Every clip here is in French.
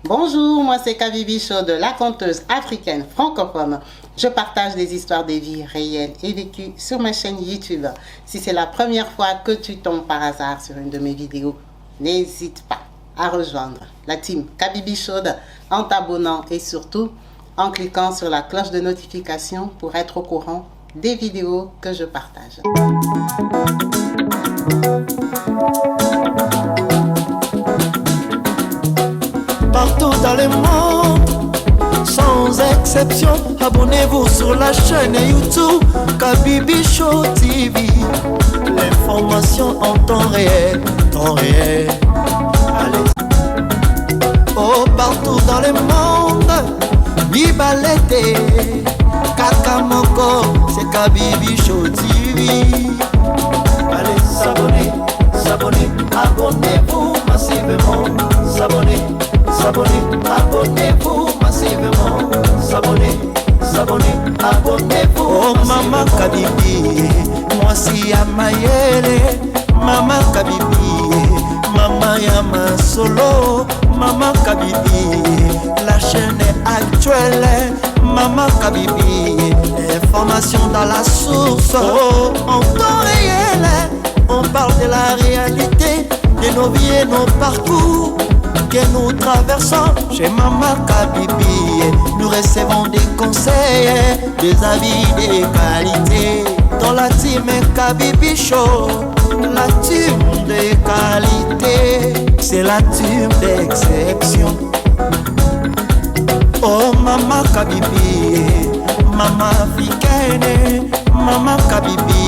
Bonjour, moi c'est Kabibi Show de la conteuse africaine francophone. Je partage des histoires de vie réelles et vécues sur ma chaîne YouTube. Si c'est la première fois que tu tombes par hasard sur une de mes vidéos, n'hésite pas à rejoindre la team Kabibi Show en t'abonnant et surtout en cliquant sur la cloche de notification pour être au courant des vidéos que je partage. Partout dans le monde, sans exception, abonnez-vous sur la chaîne YouTube Kabibi Show TV. L'information en temps réel, Allez. Oh, partout dans le monde, Bibalete, Kakamoko, c'est Kabibi Show TV. Allez, s'abonner, abonnez-vous massivement, s'abonner, abonnez-vous massivement, s'abonner, abonnez-vous. Oh maman Kabibi, moi si ya mayele, maman Kabibi, maman Yama solo, maman Kabibi, la chaîne est actuelle, maman Kabibi, information dans la source, oh, en temps réel, on parle de la réalité, de nos vies et nos parcours que nous traversons chez Maman Kabibi. Nous recevons des conseils, des avis, des qualités. Dans la team Kabibi Show, la team de qualité, c'est la team d'exception. Oh Maman Kabibi, Maman africaine, Maman Kabibi,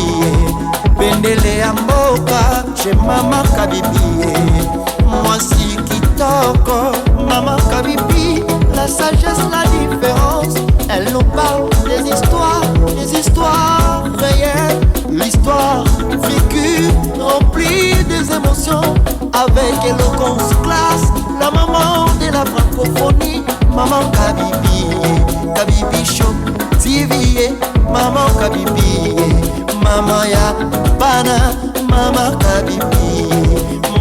Bendele Amboka chez Maman Kabibi. Moi si Kitoko, Maman Kabibi, la sagesse, la différence. Elle nous parle des histoires réelles, l'histoire vécue, remplie des émotions, avec éloquence, classe, la maman de la francophonie, Maman Kabibi, Kabibi Show TV, Maman Kabibi, Maman ya Bana, Maman Kabibi,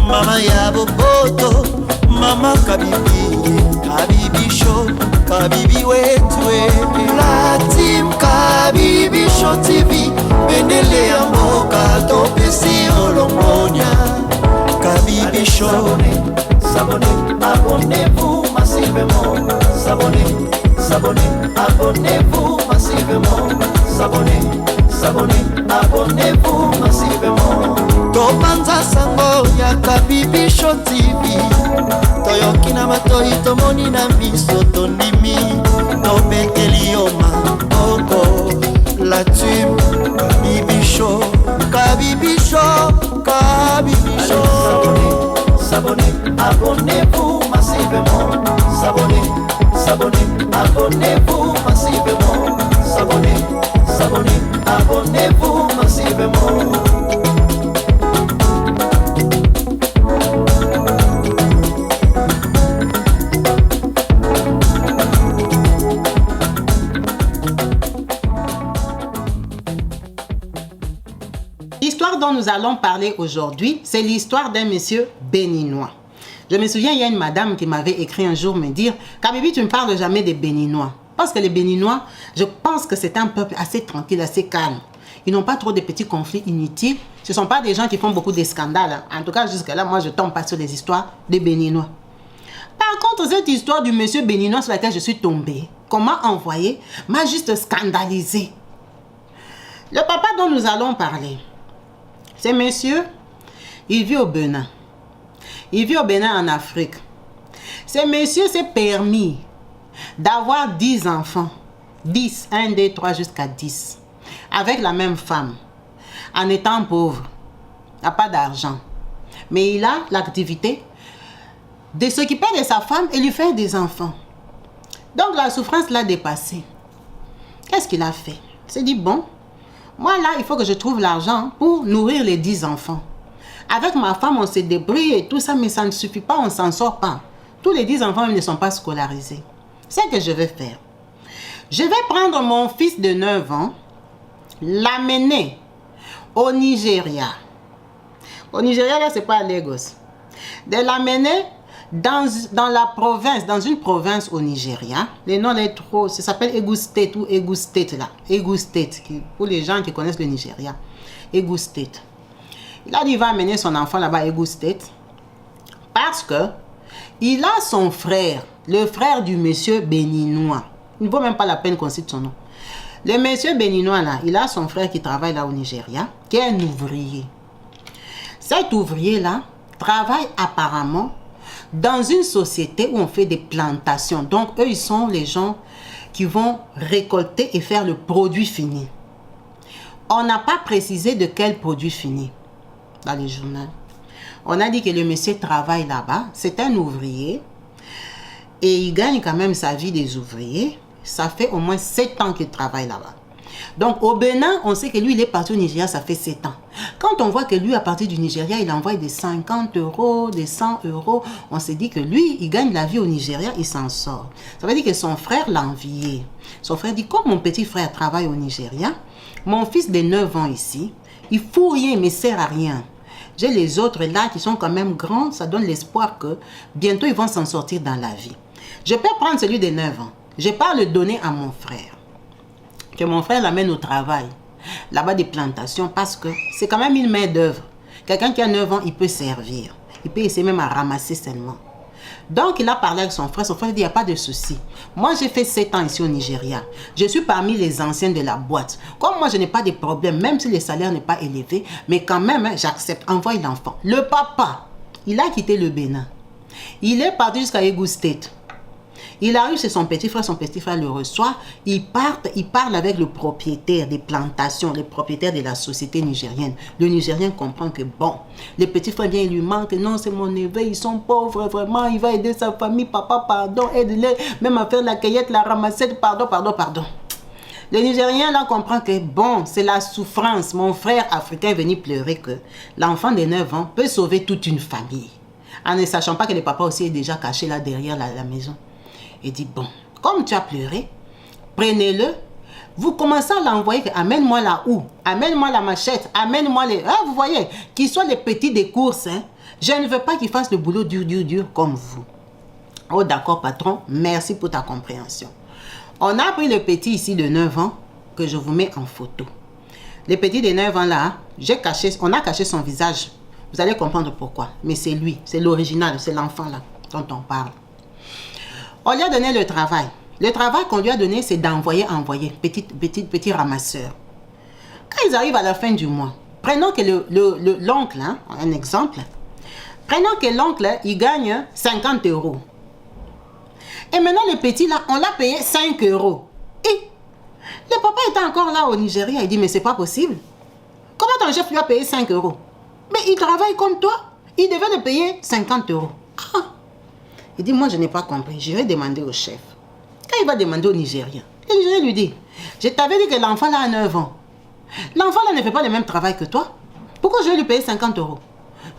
Maman ya Boboto, Maman Kabibi, Kabibi Show, Kabibi wetwe. La team Kabibi Show TV, Bendele ya mboka, topesi olongonya. Kabibi Show, s'abonner, abonnez-vous massivement, s'abonner, abonnez-vous massivement, s'abonner, abonnez-vous massivement. Topanza sango ya Kabibi Show TV, toyoki na matoi tomoni na miso tondimi, tobeteli yo maboko. La team Kabibi Show, Kabibi Show, Kabibi Show. S'abonner, abonnez-vous massivement, s'abonner, abonnez-vous massivement, s'abonner, abonnez-vous massivement. L'histoire dont nous allons parler aujourd'hui, c'est l'histoire d'un monsieur béninois. Je me souviens, il y a une madame qui m'avait écrit un jour me dire « Kabibi, tu ne parles jamais des béninois. » Parce que les béninois, je pense que c'est un peuple assez tranquille, assez calme. Ils n'ont pas trop de petits conflits inutiles. Ce ne sont pas des gens qui font beaucoup de scandales. En tout cas, jusque-là, moi, je ne tombe pas sur les histoires des béninois. Par contre, cette histoire du monsieur béninois sur laquelle je suis tombée, qu'on m'a envoyé, m'a juste scandalisé. Le papa dont nous allons parler, c'est monsieur, il vit au Bénin. Il vit au Bénin en Afrique. Ce monsieur s'est permis d'avoir 10 enfants. 10, 1, 2, 3 jusqu'à 10. Avec la même femme. En étant pauvre. Il n'a pas d'argent. Mais il a l'activité de s'occuper de sa femme et lui faire des enfants. Donc la souffrance l'a dépassé. Qu'est-ce qu'il a fait? Il s'est dit, bon, moi là, il faut que je trouve l'argent pour nourrir les 10 enfants. Avec ma femme, on se débrouille et tout ça, mais ça ne suffit pas, on ne s'en sort pas. Tous les 10 enfants ne sont pas scolarisés. C'est ce que je vais faire. Je vais prendre mon fils de 9 ans, l'amener au Nigeria. Au Nigeria, là, c'est pas à Lagos. De l'amener Dans la province, dans une province au Nigeria, les noms est trop, ça s'appelle Egun State ou Egun State là. Egun State, pour les gens qui connaissent le Nigeria. Egun State. Il a dit, il va amener son enfant là-bas à Egun State parce que il a son frère, le frère du monsieur béninois. Il ne vaut même pas la peine qu'on cite son nom. Le monsieur béninois là, il a son frère qui travaille là au Nigeria, qui est un ouvrier. Cet ouvrier là travaille apparemment dans une société où on fait des plantations. Donc, eux, ils sont les gens qui vont récolter et faire le produit fini. On n'a pas précisé de quel produit fini dans les journaux. On a dit que le monsieur travaille là-bas. C'est un ouvrier. Et il gagne quand même sa vie des ouvriers. Ça fait au moins 7 ans qu'il travaille là-bas. Donc, au Bénin, on sait que lui, il est parti au Nigeria, ça fait 7 ans. Quand on voit que lui, à partir du Nigeria, il envoie des 50 euros, des 100 euros, on s'est dit que lui, il gagne la vie au Nigeria, il s'en sort. Ça veut dire que son frère l'a envié. Son frère dit, comme mon petit frère travaille au Nigeria, mon fils de 9 ans ici, il ne fout rien, il ne me sert à rien. J'ai les autres là qui sont quand même grands, ça donne l'espoir que bientôt, ils vont s'en sortir dans la vie. Je peux prendre celui de 9 ans. Je ne vais pas le donner à mon frère. Que mon frère l'amène au travail, là-bas des plantations, parce que c'est quand même une main d'œuvre. Quelqu'un qui a 9 ans, il peut servir. Il peut essayer même à ramasser seulement. Donc, il a parlé avec son frère. Son frère dit, il n'y a pas de souci. Moi, j'ai fait 7 ans ici au Nigeria. Je suis parmi les anciens de la boîte. Comme moi, je n'ai pas de problème, même si le salaire n'est pas élevé, mais quand même, j'accepte. Envoie l'enfant. Le papa, il a quitté le Bénin. Il est parti jusqu'à Egun State. Il arrive chez son petit frère le reçoit, il parle avec le propriétaire des plantations, le propriétaire de la société nigérienne. Le Nigérien comprend que bon, le petit frère vient, il lui manque, non c'est mon neveu, ils sont pauvres vraiment, il va aider sa famille, papa pardon, aide-les, même à faire la cueillette, la ramassette, pardon. Le Nigérien là comprend que bon, c'est la souffrance, mon frère africain est venu pleurer que l'enfant de 9 ans peut sauver toute une famille, en ne sachant pas que le papa aussi est déjà caché là derrière la maison. Il dit, bon, comme tu as pleuré, prenez-le. Vous commencez à l'envoyer, amène-moi la houe, amène-moi la machette, amène-moi les... Ah, vous voyez, qu'ils soient les petits des courses. Hein. Je ne veux pas qu'ils fassent le boulot dur comme vous. Oh, d'accord, patron, merci pour ta compréhension. On a pris le petit ici de 9 ans, que je vous mets en photo. Le petit de 9 ans là, on a caché son visage. Vous allez comprendre pourquoi. Mais c'est lui, c'est l'original, c'est l'enfant là dont on parle. On lui a donné le travail. Le travail qu'on lui a donné, c'est d'envoyer, petit ramasseur. Quand ils arrivent à la fin du mois, prenons que l'oncle, hein, un exemple, prenons que l'oncle, il gagne 50 euros. Et maintenant, le petit, là, on l'a payé 5 euros. Et le papa était encore là au Nigeria. Il dit, mais c'est pas possible. Comment ton chef lui a payé 5 euros? Mais il travaille comme toi. Il devait le payer 50 euros. Ah. Il dit, moi, je n'ai pas compris. Je vais demander au chef. Quand il va demander au Nigérien, le Nigérien lui dit, je t'avais dit que l'enfant là a 9 ans. L'enfant là ne fait pas le même travail que toi. Pourquoi je vais lui payer 50 euros?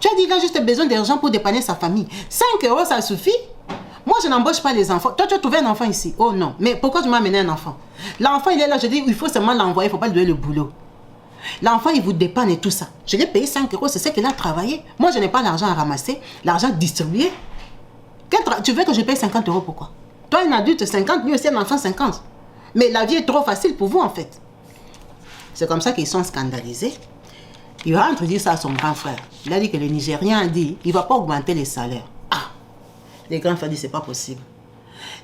Tu as dit qu'il a juste besoin d'argent pour dépanner sa famille. 5 euros, ça suffit? Moi, je n'embauche pas les enfants. Toi, tu as trouvé un enfant ici. Oh non. Mais pourquoi tu m'as amené un enfant? L'enfant, il est là. Je dis, il faut seulement l'envoyer. Il ne faut pas lui donner le boulot. L'enfant, il vous dépanne et tout ça. Je lui ai payé 5 euros. C'est ce qu'il a travaillé. Moi, je n'ai pas l'argent à ramasser. L'argent distribué. Tu veux que je paye 50 euros, pourquoi? Toi, un adulte, 50, lui aussi, un enfant, 50. Mais la vie est trop facile pour vous, en fait. C'est comme ça qu'ils sont scandalisés. Il rentre dire ça à son grand frère. Il a dit que le Nigérien a dit, il ne va pas augmenter les salaires. Ah! Les grands frères disent, c'est pas possible.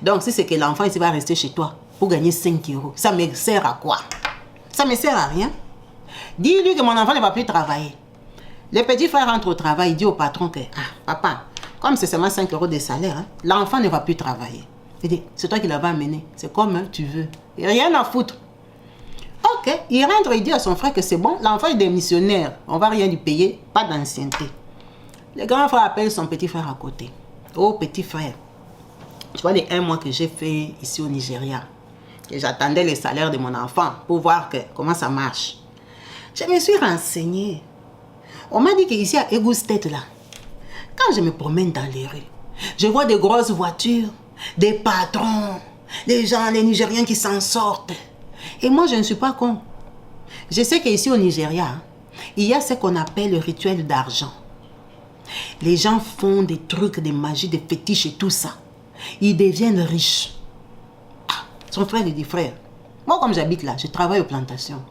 Donc, si c'est que l'enfant, il va rester chez toi pour gagner 5 euros, ça me sert à quoi? Ça me sert à rien. Dis-lui que mon enfant ne va plus travailler. Le petit frère rentre au travail, il dit au patron que, ah, papa, comme c'est seulement 5 euros de salaire, hein, l'enfant ne va plus travailler. Il dit, c'est toi qui l'avais amené. C'est comme hein, tu veux. Il n'y a rien à foutre. Ok, il rentre, il dit à son frère que c'est bon, l'enfant est démissionnaire. On ne va rien lui payer, pas d'ancienneté. Le grand frère appelle son petit frère à côté. Oh, petit frère, tu vois les 1 mois que j'ai fait ici au Nigeria. Et j'attendais les salaires de mon enfant pour voir comment ça marche. Je me suis renseignée. On m'a dit qu'ici à Egun State, là, quand je me promène dans les rues, je vois des grosses voitures, des patrons, des gens, les Nigériens qui s'en sortent. Et moi, je ne suis pas con. Je sais qu'ici au Nigeria, il y a ce qu'on appelle le rituel d'argent. Les gens font des trucs, des magies, des fétiches et tout ça. Ils deviennent riches. Ah, son frère lui dit, frère, moi comme j'habite là, je travaille aux plantations.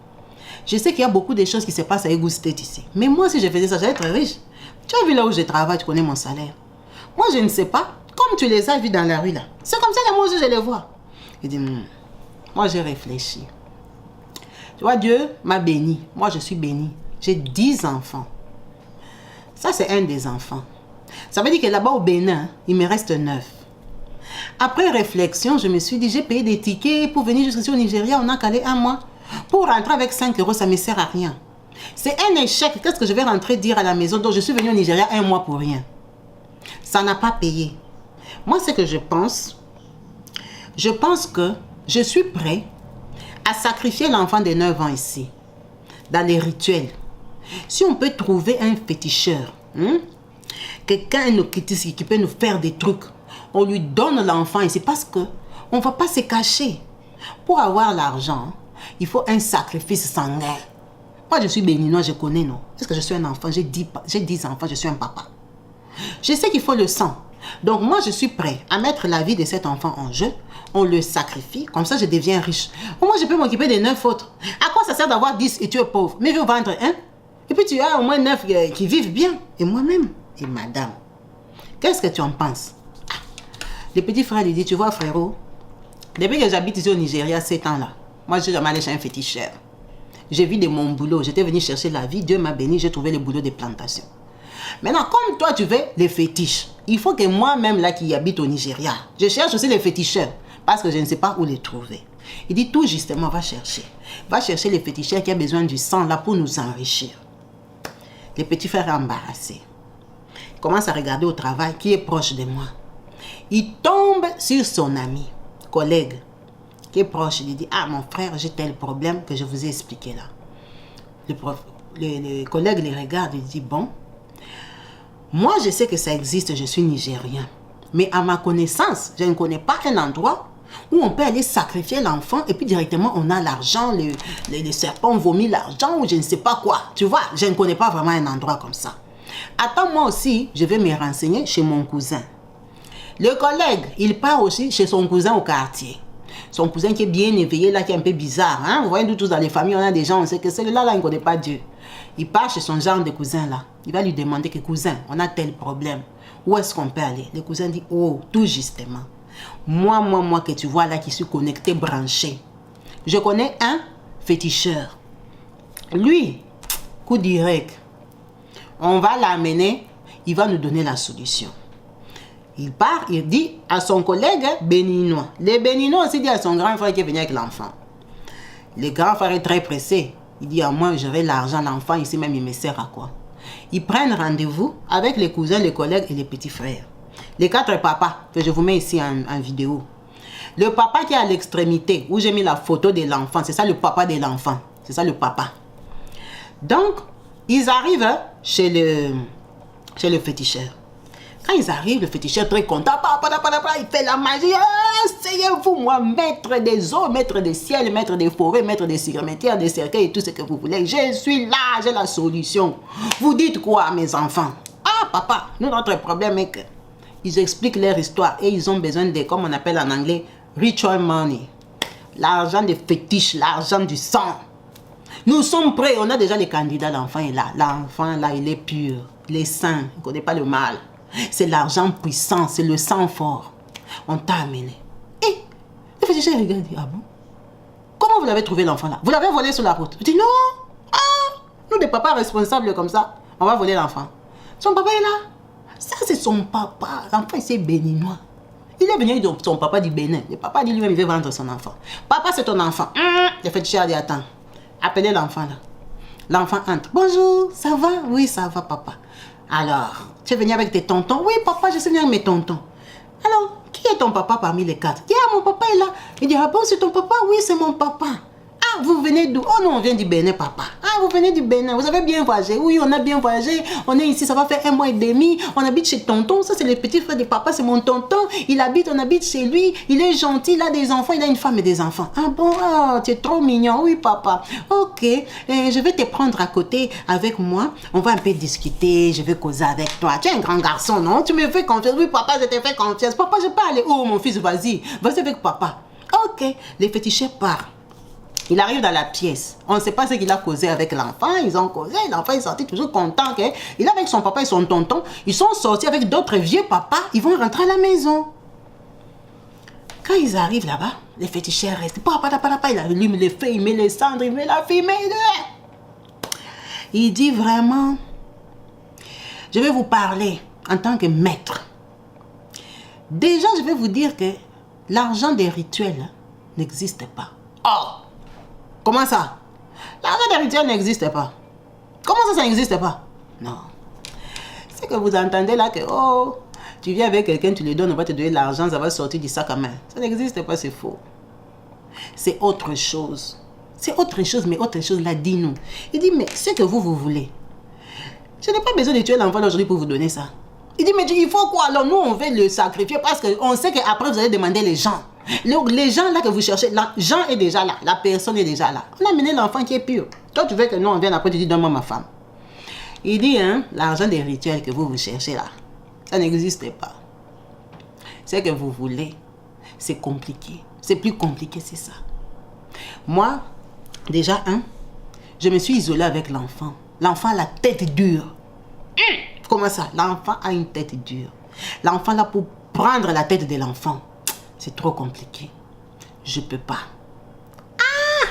Je sais qu'il y a beaucoup de choses qui se passent à Eagle State ici. Mais moi, si je faisais ça, j'allais être riche. Tu as vu là où je travaille, tu connais mon salaire. Moi, je ne sais pas. Comme tu les as vus dans la rue là. C'est comme ça que moi aussi je les vois. Il dit, moi j'ai réfléchi. Tu vois, Dieu m'a béni. Moi, je suis béni. J'ai 10 enfants. Ça, c'est un des enfants. Ça veut dire que là-bas au Bénin, il me reste 9. Après réflexion, je me suis dit, j'ai payé des tickets pour venir jusqu'ici au Nigeria. On a calé un mois. Pour rentrer avec 5 euros, ça ne me sert à rien. C'est un échec. Qu'est-ce que je vais rentrer dire à la maison? Donc, je suis venu au Nigeria un mois pour rien. Ça n'a pas payé. Moi, ce que je pense que je suis prêt à sacrifier l'enfant de 9 ans ici, dans les rituels. Si on peut trouver un féticheur, quelqu'un qui peut nous faire des trucs, on lui donne l'enfant ici parce qu'on ne va pas se cacher. Pour avoir l'argent, il faut un sacrifice sanguin. Moi, je suis béninois, je connais, non? Est-ce que je suis un enfant? J'ai 10 enfants, je suis un papa. Je sais qu'il faut le sang. Donc, moi, je suis prêt à mettre la vie de cet enfant en jeu. On le sacrifie, comme ça, je deviens riche. Moi, je peux m'occuper des 9 autres. À quoi ça sert d'avoir 10 et tu es pauvre? Mais je veux vendre un. Et puis, tu as au moins 9 qui vivent bien. Et moi-même. Et madame, qu'est-ce que tu en penses? Le petit frère lui dit, tu vois, frérot, depuis que j'habite ici au Nigeria, 7 ans là, moi, je suis jamais allé chez un féticheur. J'ai vu de mon boulot. J'étais venu chercher la vie. Dieu m'a béni. J'ai trouvé le boulot des plantations. Maintenant, comme toi, tu veux les fétiches, il faut que moi-même, là, qui habite au Nigeria, je cherche aussi les féticheurs. Parce que je ne sais pas où les trouver. Il dit tout justement, va chercher. Va chercher les féticheurs qui ont besoin du sang, là, pour nous enrichir. Le petit frère est embarrassé. Il commence à regarder au travail qui est proche de moi. Il tombe sur son ami, collègue, qui est proche. Il dit, ah, mon frère, j'ai tel problème que je vous ai expliqué là. Le collègue les regarde, il dit, bon, moi, je sais que ça existe, je suis nigérien. Mais à ma connaissance, je ne connais pas un endroit où on peut aller sacrifier l'enfant et puis directement on a l'argent, les serpents vomit l'argent ou je ne sais pas quoi. Tu vois, je ne connais pas vraiment un endroit comme ça. Attends, moi aussi, je vais me renseigner chez mon cousin. Le collègue, il part aussi chez son cousin au quartier. Son cousin qui est bien éveillé, là, qui est un peu bizarre. Hein? Vous voyez, nous tous dans les familles, on a des gens, on sait que celui-là, il ne connaît pas Dieu. Il part chez son genre de cousin, là. Il va lui demander que, cousin, on a tel problème. Où est-ce qu'on peut aller? Le cousin dit, oh, tout justement. Moi que tu vois là, qui suis connecté, branché. Je connais un féticheur. Lui, coup direct. On va l'amener, il va nous donner la solution. Il part, il dit à son collègue béninois. Les béninois aussi dit à son grand frère qui est venu avec l'enfant. Le grand frère est très pressé. Il dit à moi, j'aurai l'argent, l'enfant ici même, il me sert à quoi? Ils prennent rendez-vous avec les cousins, les collègues et les petits frères. Les 4 papas, que je vous mets ici en vidéo. Le papa qui est à l'extrémité, où j'ai mis la photo de l'enfant, c'est ça le papa de l'enfant. C'est ça le papa. Donc, ils arrivent chez le féticheur. Quand ils arrivent, le féticheur très content, il fait la magie. Asseyez-vous, moi, maître des eaux, maître des ciels, maître des forêts, maître des cimetières, des cercueils et tout ce que vous voulez. Je suis là, j'ai la solution. Vous dites quoi, mes enfants? Ah, papa, nous, notre problème est que ils expliquent leur histoire et ils ont besoin de, comme on appelle en anglais, ritual money. L'argent des fétiches, l'argent du sang. Nous sommes prêts, on a déjà les candidats, l'enfant est là. L'enfant, là, il est pur, il est sain, il ne connaît pas le mal. C'est l'argent puissant, c'est le sang fort. On t'a amené. Et le féticheur regarde et dit, ah bon? Comment vous l'avez trouvé l'enfant là? Vous l'avez volé sur la route? Je dis non. Ah, nous des papas responsables comme ça, on va voler l'enfant. Son papa est là. Ça c'est son papa. L'enfant c'est béninois. Il est venu de son papa du Bénin. Le papa dit lui-même il veut vendre son enfant. Papa c'est ton enfant. Le féticheur dit attends. Appelez l'enfant là. L'enfant entre. Bonjour, ça va? Oui, ça va papa. Alors, tu es venu avec tes tontons? Oui, papa, je suis venu avec mes tontons. Alors, qui est ton papa parmi les 4? Il dit, ah, mon papa est là. Il dit, ah bon, c'est ton papa? Oui, c'est mon papa. Ah, vous venez d'où? Oh non, on vient du Bénin, papa. Ah, vous venez du Bénin, vous avez bien voyagé? Oui, on a bien voyagé. On est ici, ça va faire 1 mois et demi. On habite chez tonton. Ça, c'est le petit frère de papa, c'est mon tonton. On habite chez lui. Il est gentil, il a des enfants, il a une femme et des enfants. Ah bon, ah, tu es trop mignon. Oui, papa. Ok, je vais te prendre à côté avec moi. On va un peu discuter, je vais causer avec toi. Tu es un grand garçon, non? Tu me fais confiance. Oui, papa, je te fais confiance. Papa, je peux aller où, mon fils? Vas-y, vas-y avec papa. Ok, le féticheur part. Il arrive dans la pièce. On ne sait pas ce qu'il a causé avec l'enfant. Ils ont causé. L'enfant est sorti toujours content. Il est avec son papa et son tonton. Ils sont sortis avec d'autres vieux papas. Ils vont rentrer à la maison. Quand ils arrivent là-bas, les féticheurs restent. Il allume les feux, il met les cendres, il met la fumée. Il dit vraiment, je vais vous parler en tant que maître. Déjà, je vais vous dire que l'argent des rituels n'existe pas. Oh! Comment ça? L'argent des rituels n'existe pas. Comment ça n'existe pas? Non. C'est que vous entendez là que, oh, tu viens avec quelqu'un, tu lui donnes, on va te donner l'argent, ça va sortir du sac à main. Ça n'existe pas, c'est faux. C'est autre chose. C'est autre chose, mais autre chose, là, dis-nous. Il dit, mais ce que vous voulez. Je n'ai pas besoin de tuer l'enfant aujourd'hui pour vous donner ça. Il dit, mais il faut quoi? Alors nous, on veut le sacrifier parce qu'on sait qu'après, vous allez demander les gens. Les gens là que vous cherchez, Jean est déjà là, la personne est déjà là. On a amené l'enfant qui est pur. Toi, tu veux que nous, on vienne après, tu dis, donne-moi ma femme. Il dit, hein, l'argent des rituels que vous cherchez là, ça n'existe pas. Ce que vous voulez, c'est compliqué. C'est plus compliqué, c'est ça. Moi, déjà, je me suis isolée avec l'enfant. L'enfant a la tête dure. Comment ça? L'enfant a une tête dure. L'enfant là, pour prendre la tête de l'enfant, c'est trop compliqué. Je peux pas. Ah!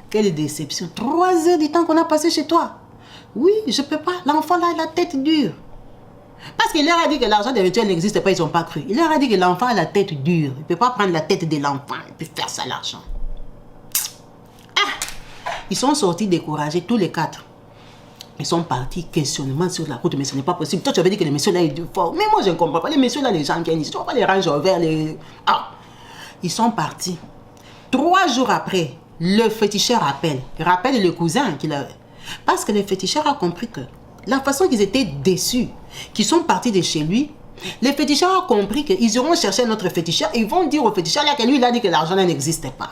Quelle déception. 3 heures du temps qu'on a passé chez toi. Oui, je peux pas. L'enfant là a la tête dure. Parce qu'il leur a dit que l'argent des rituels n'existe pas, ils n'ont pas cru. Il leur a dit que l'enfant a la tête dure. Il ne peut pas prendre la tête de l'enfant et puis faire ça l'argent. Ah! Ils sont sortis découragés, tous les 4. Ils sont partis, questionnement sur la route, mais ce n'est pas possible. Toi, tu avais dit que les messieurs là est fort. Mais moi, je ne comprends pas. Les messieurs là, les gens viennent ici. Tu ne vas pas les ranger vers les... Ah! Ils sont partis. 3 jours après, le féticheur rappelle le cousin qu'il a... Parce que le féticheur a compris que la façon qu'ils étaient déçus, qu'ils sont partis de chez lui, le féticheur a compris qu'ils iront chercher notre féticheur et ils vont dire au féticheur là que lui, il a dit que l'argent n'existait pas.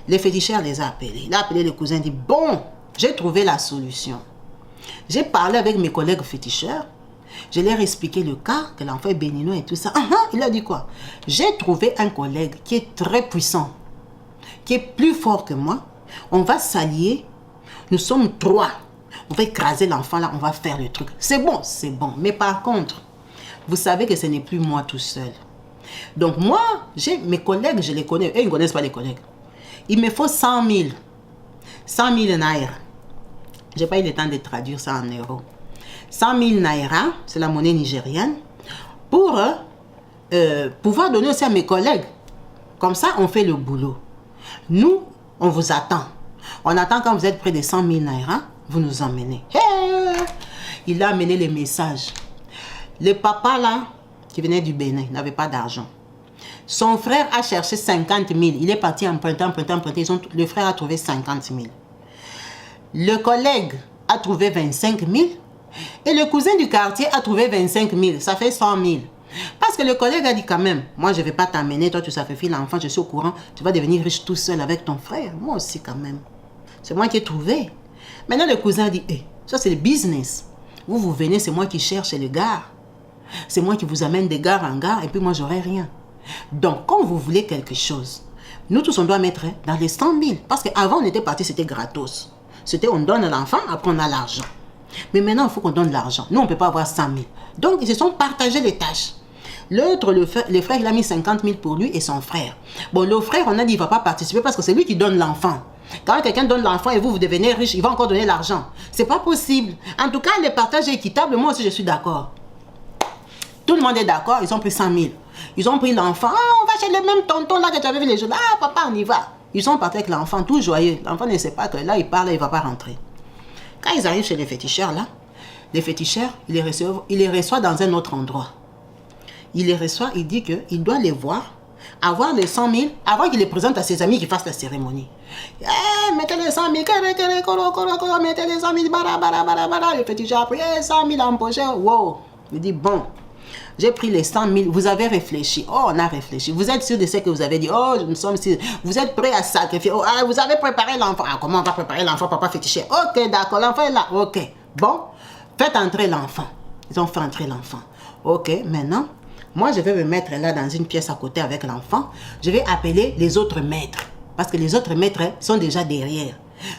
Le féticheur les a appelés. Il a appelé le cousin et dit, bon, j'ai trouvé la solution. J'ai parlé avec mes collègues féticheurs. Je leur ai expliqué le cas, que l'enfant est béninois et tout ça. Il a dit quoi? J'ai trouvé un collègue qui est très puissant, qui est plus fort que moi. On va s'allier. Nous sommes 3. On va écraser l'enfant là, on va faire le truc. C'est bon, c'est bon. Mais par contre, vous savez que ce n'est plus moi tout seul. Donc moi, j'ai mes collègues, je les connais. Eux, ils ne connaissent pas les collègues. Il me faut 100 000. 100 000 naira. Je n'ai pas eu le temps de traduire ça en euros. 100 000 naira, c'est la monnaie nigérienne, pour pouvoir donner aussi à mes collègues. Comme ça, on fait le boulot. Nous, on vous attend. On attend quand vous êtes près de 100 000 naira, vous nous emmenez. Hey! Il a amené les messages. Le papa là, qui venait du Bénin, n'avait pas d'argent. Son frère a cherché 50 000. Il est parti emprunter. Le frère a trouvé 50 000. Le collègue a trouvé 25 000 et le cousin du quartier a trouvé 25 000. Ça fait 100 000. Parce que le collègue a dit quand même, moi je ne vais pas t'amener, toi tu sacrifies l'enfant, je suis au courant, tu vas devenir riche tout seul avec ton frère. Moi aussi quand même. C'est moi qui ai trouvé. Maintenant le cousin a dit, ça c'est le business. Vous venez, c'est moi qui cherche les gars. C'est moi qui vous amène de gare en gare et puis moi j'aurai rien. Donc quand vous voulez quelque chose, nous tous on doit mettre dans les 100 000. Parce qu'avant on était parti, c'était gratos. C'était on donne l'enfant, après on a l'argent. Mais maintenant, il faut qu'on donne l'argent. Nous, on ne peut pas avoir 100 000. Donc, ils se sont partagés les tâches. L'autre, le frère, il a mis 50 000 pour lui et son frère. Bon, le frère, on a dit, il ne va pas participer parce que c'est lui qui donne l'enfant. Quand quelqu'un donne l'enfant et vous devenez riche, il va encore donner l'argent. Ce n'est pas possible. En tout cas, le partage est équitable. Moi aussi, je suis d'accord. Tout le monde est d'accord. Ils ont pris 100 000. Ils ont pris l'enfant. On va chez le même tonton là que tu avais vu les jours. Ah, papa, on y va. Ils sont partis avec l'enfant, tout joyeux. L'enfant ne sait pas que là, il parle et il ne va pas rentrer. Quand ils arrivent chez les féticheurs, là, les féticheurs, il les reçoit dans un autre endroit. Il les reçoit, il dit qu'il doit les voir avoir les 100 000 avant qu'il les présente à ses amis qui fassent la cérémonie. Mettez les 100 000, mettez les 100 000, bara. Le féticheur a pris 100 000 en poche. Wow. Il dit, bon, j'ai pris les 100 000, vous avez réfléchi. Oh, on a réfléchi. Vous êtes sûr de ce que vous avez dit? Oh, nous sommes sûrs. Vous êtes prêts à sacrifier? Oh, vous avez préparé l'enfant. Ah, comment on va préparer l'enfant, papa féticheur? Ok, d'accord, l'enfant est là. Ok, bon, faites entrer l'enfant. Ils ont fait entrer l'enfant. Ok, maintenant, moi, je vais me mettre là dans une pièce à côté avec l'enfant. Je vais appeler les autres maîtres. Parce que les autres maîtres sont déjà derrière.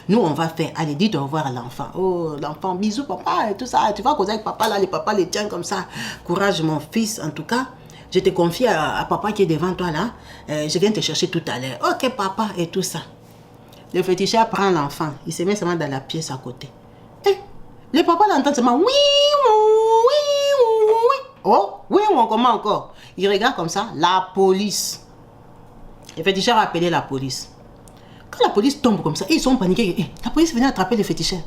Nous, on va faire, allez, dites au revoir à l'enfant. Oh, l'enfant, bisous, papa, et tout ça. Tu vas causer avec papa, là, les papas les tiennent comme ça. Courage, mon fils. En tout cas, je te confie à papa qui est devant toi, là. Je viens te chercher tout à l'heure. Ok, papa, et tout ça. Le féticheur prend l'enfant. Il se met seulement dans la pièce à côté. Le papa l'entend seulement, oui. Oh, oui, comment encore? Il regarde comme ça, la police. Le féticheur a appelé la police. Quand la police tombe comme ça, ils sont paniqués. La police venait attraper le féticheur.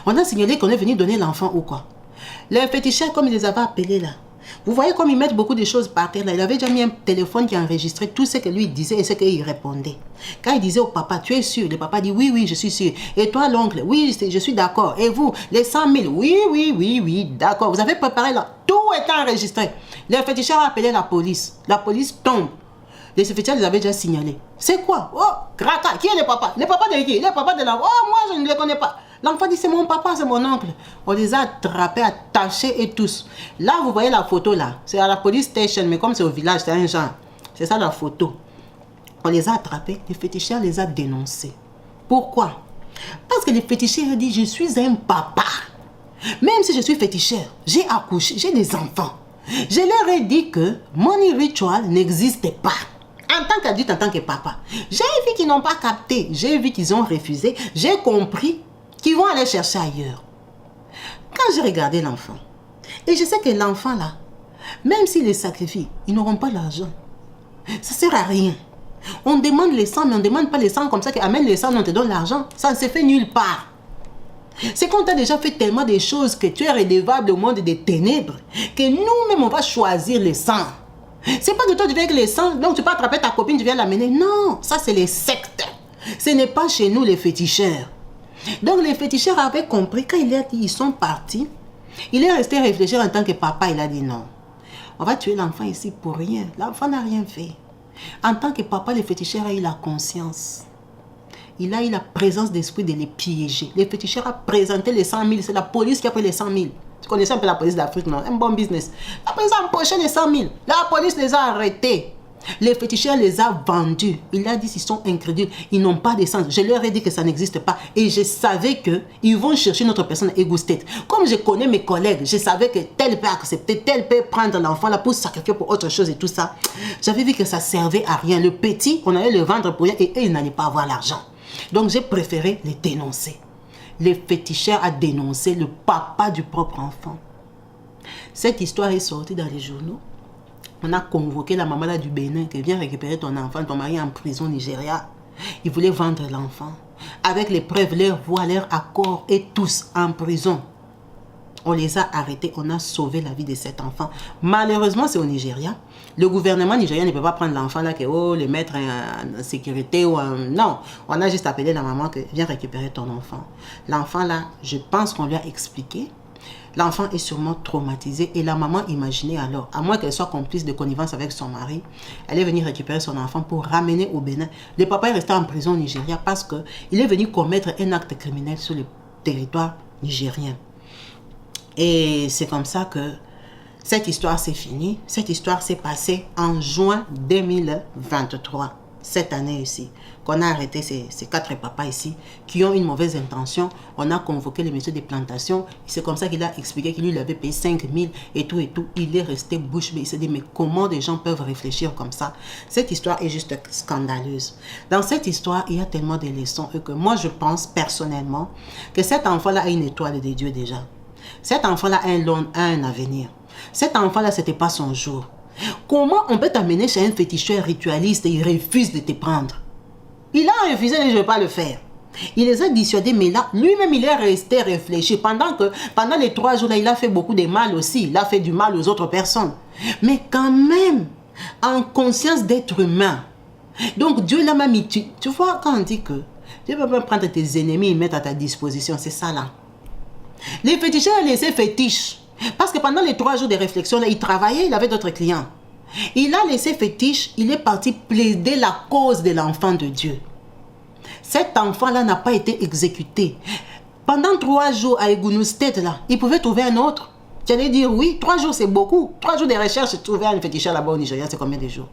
On a signalé qu'on est venu donner l'enfant ou quoi. Le féticheur, comme il les avait appelés là, vous voyez comme ils mettent beaucoup de choses par terre là. Il avait déjà mis un téléphone qui enregistrait tout ce que lui disait et ce qu'il répondait. Quand il disait au papa, tu es sûr? Le papa dit, oui, je suis sûr. Et toi, l'oncle? Oui, je suis d'accord. Et vous, les 100 000? Oui, d'accord. Vous avez préparé là. Tout est enregistré. Le féticheur a appelé la police. La police tombe. Les féticheurs les avaient déjà signalés. C'est quoi? Oh, Kraka, qui est le papa? Le papa de qui? Le papa de l'enfant. Oh, moi, je ne le connais pas. L'enfant dit, c'est mon papa, c'est mon oncle. On les a attrapés, attachés et tous. Là, vous voyez la photo là. C'est à la police station, mais comme c'est au village, c'est un genre. C'est ça la photo. On les a attrapés. Les féticheurs les a dénoncés. Pourquoi? Parce que les féticheurs disent, je suis un papa. Même si je suis féticheur, j'ai accouché, j'ai des enfants. Je leur ai dit que money ritual n'existait pas. En tant qu'adulte, en tant que papa. J'ai vu qu'ils n'ont pas capté. J'ai vu qu'ils ont refusé. J'ai compris qu'ils vont aller chercher ailleurs. Quand j'ai regardé l'enfant, et je sais que l'enfant là, même s'il les sacrifie, ils n'auront pas l'argent. Ça ne sert à rien. On demande les 100, mais on ne demande pas les 100 comme ça qu'amène les 100, on te donne l'argent. Ça ne se fait nulle part. C'est qu'on t'a déjà fait tellement de choses que tu es redevable au monde des ténèbres que nous-mêmes, on va choisir les 100. C'est pas que toi, tu viens avec les 100, donc tu peux attraper ta copine, tu viens l'amener. Non, ça c'est les sectes. Ce n'est pas chez nous les féticheurs. Donc les féticheurs avaient compris, quand il a dit ils sont partis, il est resté réfléchir en tant que papa, il a dit non. On va tuer l'enfant ici pour rien. L'enfant n'a rien fait. En tant que papa, les féticheurs a eu la conscience. Il a eu la présence d'esprit de les piéger. Les féticheurs a présenté les 100 000. C'est la police qui a pris les 100 000. Tu connaissais un peu la police d'Afrique, non? Un bon business. La police a empoché les 100 000. La police les a arrêtés. Les féticheurs les a vendus. Il a dit qu'ils sont incrédules. Ils n'ont pas de sens. Je leur ai dit que ça n'existe pas. Et je savais qu'ils vont chercher notre personne égoïste. Comme je connais mes collègues, je savais que tel peut accepter, tel peut prendre l'enfant là pour sacrifier pour autre chose et tout ça. J'avais vu que ça servait à rien. Le petit, on allait le vendre pour rien et eux, ils n'allaient pas avoir l'argent. Donc j'ai préféré les dénoncer. Les féticheurs a dénoncé le papa du propre enfant. Cette histoire est sortie dans les journaux. On a convoqué la maman là du Bénin qui vient récupérer ton enfant, ton mari en prison au Nigeria. Il voulait vendre l'enfant. Avec les preuves, leur voix, leur accord et tous en prison. On les a arrêtés, on a sauvé la vie de cet enfant. Malheureusement, c'est au Nigeria. Le gouvernement nigérien ne peut pas prendre l'enfant là, que le mettre en sécurité ou en... Non, on a juste appelé la maman que viens récupérer ton enfant. L'enfant là, je pense qu'on lui a expliqué. L'enfant est sûrement traumatisé et la maman imaginait alors, à moins qu'elle soit complice de connivence avec son mari, elle est venue récupérer son enfant pour ramener au Bénin. Le papa est resté en prison au Nigeria parce qu'il est venu commettre un acte criminel sur le territoire nigérien. Et c'est comme ça que cette histoire s'est finie. Cette histoire s'est passée en juin 2023. Cette année ici, qu'on a arrêté ces 4 papas ici qui ont une mauvaise intention. On a convoqué les messieurs des plantations. C'est comme ça qu'il a expliqué qu'il lui avait payé 5 000 et tout et tout. Il est resté bouche bée. Il s'est dit, mais comment des gens peuvent réfléchir comme ça? Cette histoire est juste scandaleuse. Dans cette histoire, il y a tellement de leçons que moi, je pense personnellement que cet enfant-là a une étoile de Dieu déjà. Cet enfant-là a un avenir. Cet enfant-là, ce n'était pas son jour. Comment on peut t'amener chez un féticheur ritualiste et il refuse de te prendre? Il a refusé et je ne vais pas le faire. Il les a dissuadés, mais là, lui-même, il est resté réfléchi. Pendant les 3 jours-là, il a fait beaucoup de mal aussi. Il a fait du mal aux autres personnes. Mais quand même, en conscience d'être humain. Donc Dieu l'a même mis. Tu vois, quand on dit que Dieu peut même prendre tes ennemis et les mettre à ta disposition, c'est ça là. Les féticheurs ont laissé fétiche. Parce que pendant les 3 jours de réflexion, là, il travaillait, il avait d'autres clients. Il a laissé fétiche, il est parti plaider la cause de l'enfant de Dieu. Cet enfant-là n'a pas été exécuté. Pendant 3 jours à Egounous-Tête, là, il pouvait trouver un autre. Tu allais dire oui, 3 jours c'est beaucoup. 3 jours de recherche, trouver un féticheur là-bas au Nigeria, c'est combien de jours?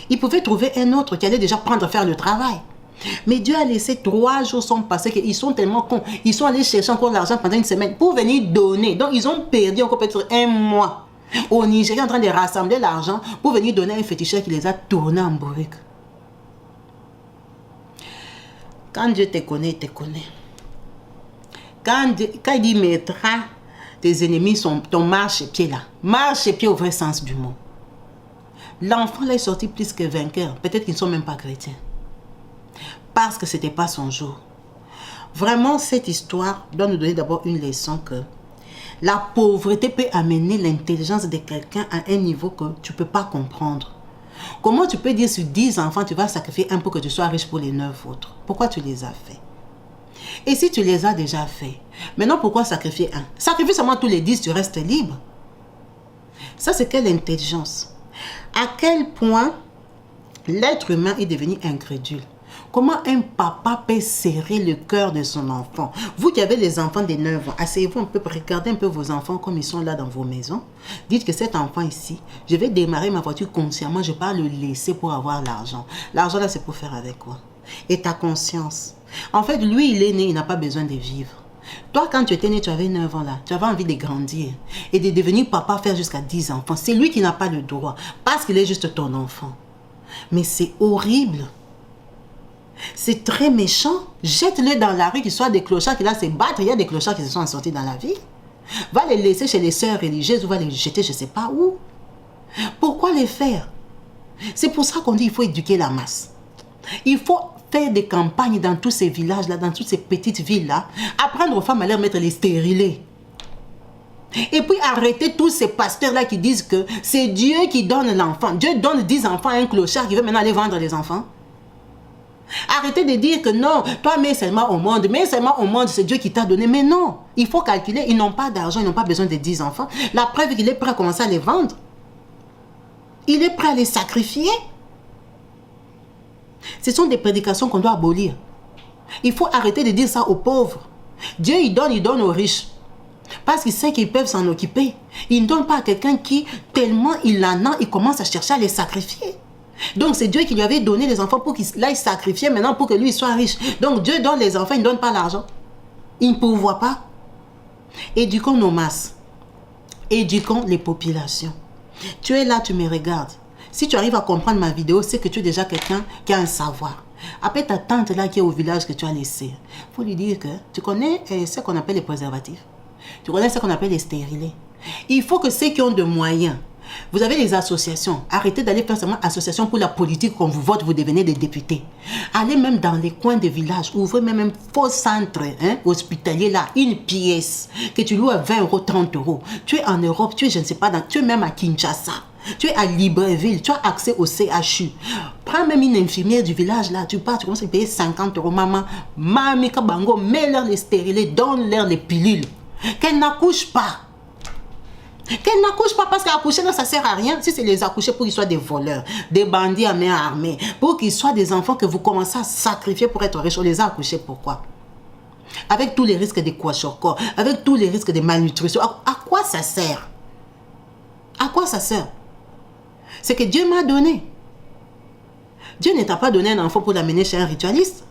Il pouvait trouver un autre qui allait déjà faire le travail. Mais Dieu a laissé 3 jours sont passés qu'ils sont tellement cons. Ils sont allés chercher encore l'argent pendant une semaine pour venir donner. Donc ils ont perdu encore peut-être 1 mois au Nigeria en train de rassembler l'argent pour venir donner à un féticheur qui les a tournés en bourrique. Quand Dieu te connaît, il te connaît. Quand il dit mettra tes ennemis sont ton marche-pied là. Marche-pied au vrai sens du mot. L'enfant là est sorti plus que vainqueur. Peut-être qu'ils ne sont même pas chrétiens. Parce que ce n'était pas son jour. Vraiment, cette histoire doit nous donner d'abord une leçon que la pauvreté peut amener l'intelligence de quelqu'un à un niveau que tu ne peux pas comprendre. Comment tu peux dire sur 10 enfants, tu vas sacrifier un pour que tu sois riche pour les 9 autres? Pourquoi tu les as fait? Et si tu les as déjà fait, maintenant pourquoi sacrifier un? Sacrifie seulement tous les 10, tu restes libre. Ça, c'est quelle intelligence? À quel point l'être humain est devenu incrédule? Comment un papa peut serrer le cœur de son enfant? Vous qui avez les enfants de 9 ans, asseyez-vous un peu, regardez un peu vos enfants comme ils sont là dans vos maisons. Dites que cet enfant ici, je vais démarrer ma voiture consciemment, je ne vais pas le laisser pour avoir l'argent. L'argent là, c'est pour faire avec quoi? Et ta conscience. En fait, lui, il est né, il n'a pas besoin de vivre. Toi, quand tu étais né, tu avais 9 ans là, tu avais envie de grandir et de devenir papa, faire jusqu'à 10 enfants. C'est lui qui n'a pas le droit parce qu'il est juste ton enfant. Mais c'est horrible. C'est très méchant. Jette-le dans la rue, qu'il soit des clochards qui là se battre. Il y a des clochards qui se sont sortis dans la vie. Va les laisser chez les sœurs religieuses ou va les jeter je ne sais pas où. Pourquoi les faire? C'est pour ça qu'on dit qu'il faut éduquer la masse. Il faut faire des campagnes dans tous ces villages-là, dans toutes ces petites villes-là. Apprendre aux femmes à leur mettre les stérilés. Et puis arrêter tous ces pasteurs-là qui disent que c'est Dieu qui donne l'enfant. Dieu donne 10 enfants à un clochard qui veut maintenant aller vendre les enfants. Arrêtez de dire que non, toi mets seulement au monde, c'est Dieu qui t'a donné. Mais non, il faut calculer, ils n'ont pas d'argent, ils n'ont pas besoin de 10 enfants. La preuve qu'il est prêt à commencer à les vendre. Il est prêt à les sacrifier. Ce sont des prédications qu'on doit abolir. Il faut arrêter de dire ça aux pauvres. Dieu, il donne aux riches. Parce qu'il sait qu'ils peuvent s'en occuper. Il ne donne pas à quelqu'un qui, tellement il en a, il commence à chercher à les sacrifier. Donc c'est Dieu qui lui avait donné les enfants pour qu'il aille sacrifier maintenant pour que lui soit riche. Donc Dieu donne les enfants, il ne donne pas l'argent. Il ne pourvoit pas. Éduquons nos masses. Éduquons les populations. Tu es là, tu me regardes. Si tu arrives à comprendre ma vidéo, c'est que tu es déjà quelqu'un qui a un savoir. Après ta tante là qui est au village que tu as laissé, il faut lui dire que tu connais ce qu'on appelle les préservatifs. Tu connais ce qu'on appelle les stérilés. Il faut que ceux qui ont de moyens, vous avez les associations. Arrêtez d'aller faire seulement association pour la politique qu'on vous vote, vous devenez des députés. Allez même dans les coins des villages, ouvrez même un faux centre hospitalier là, une pièce que tu loues à 20 €, 30 €. Tu es en Europe, tu es je ne sais pas, tu es même à Kinshasa. Tu es à Libreville, tu as accès au CHU. Prends même une infirmière du village là, tu pars, tu commences à payer 50 €. Maman, Mamika Bango, mets-leur les stérilés, donne-leur les pilules. Qu'elles n'accouchent pas. Qu'elles n'accouchent pas parce qu'accoucher là ça sert à rien. Si c'est les accoucher pour qu'ils soient des voleurs, des bandits à main armée, pour qu'ils soient des enfants que vous commencez à sacrifier pour être riches, on les a accouchés pourquoi? Avec tous les risques de kwashiorkor, avec tous les risques de malnutrition, à quoi ça sert? À quoi ça sert? C'est que Dieu m'a donné. Dieu ne t'a pas donné un enfant pour l'amener chez un ritualiste.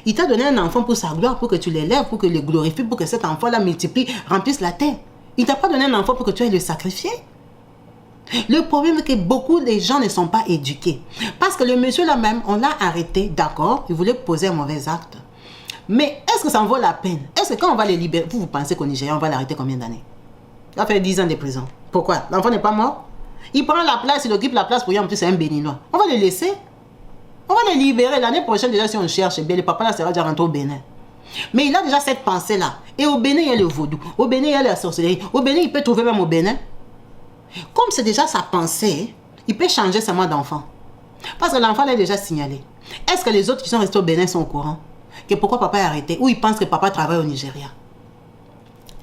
Il t'a donné un enfant pour sa gloire, pour que tu l'élèves, pour que le glorifies, pour que cet enfant-là multiplie, remplisse la terre. Il ne t'a pas donné un enfant pour que tu ailles le sacrifier. Le problème est que beaucoup de gens ne sont pas éduqués. Parce que le monsieur là même, on l'a arrêté, d'accord, il voulait poser un mauvais acte. Mais est-ce que ça en vaut la peine? Est-ce que quand on va les libérer, vous pensez qu'au Nigeria, on va l'arrêter combien d'années? Il va faire 10 ans de prison. Pourquoi? L'enfant n'est pas mort? Il prend la place, il occupe la place pour lui, en plus c'est un béninois. On va le laisser. On va le libérer. L'année prochaine, déjà, si on cherche, bien, le papa là sera déjà rentré au Bénin. Mais il a déjà cette pensée-là. Et au Bénin, il y a le vaudou. Au Bénin, il y a la sorcellerie. Au Bénin, il peut trouver même au Bénin. Comme c'est déjà sa pensée, il peut changer seulement d'enfant. Parce que l'enfant l'a déjà signalé. Est-ce que les autres qui sont restés au Bénin sont au courant que pourquoi papa est arrêté? Ou ils pensent que papa travaille au Nigeria?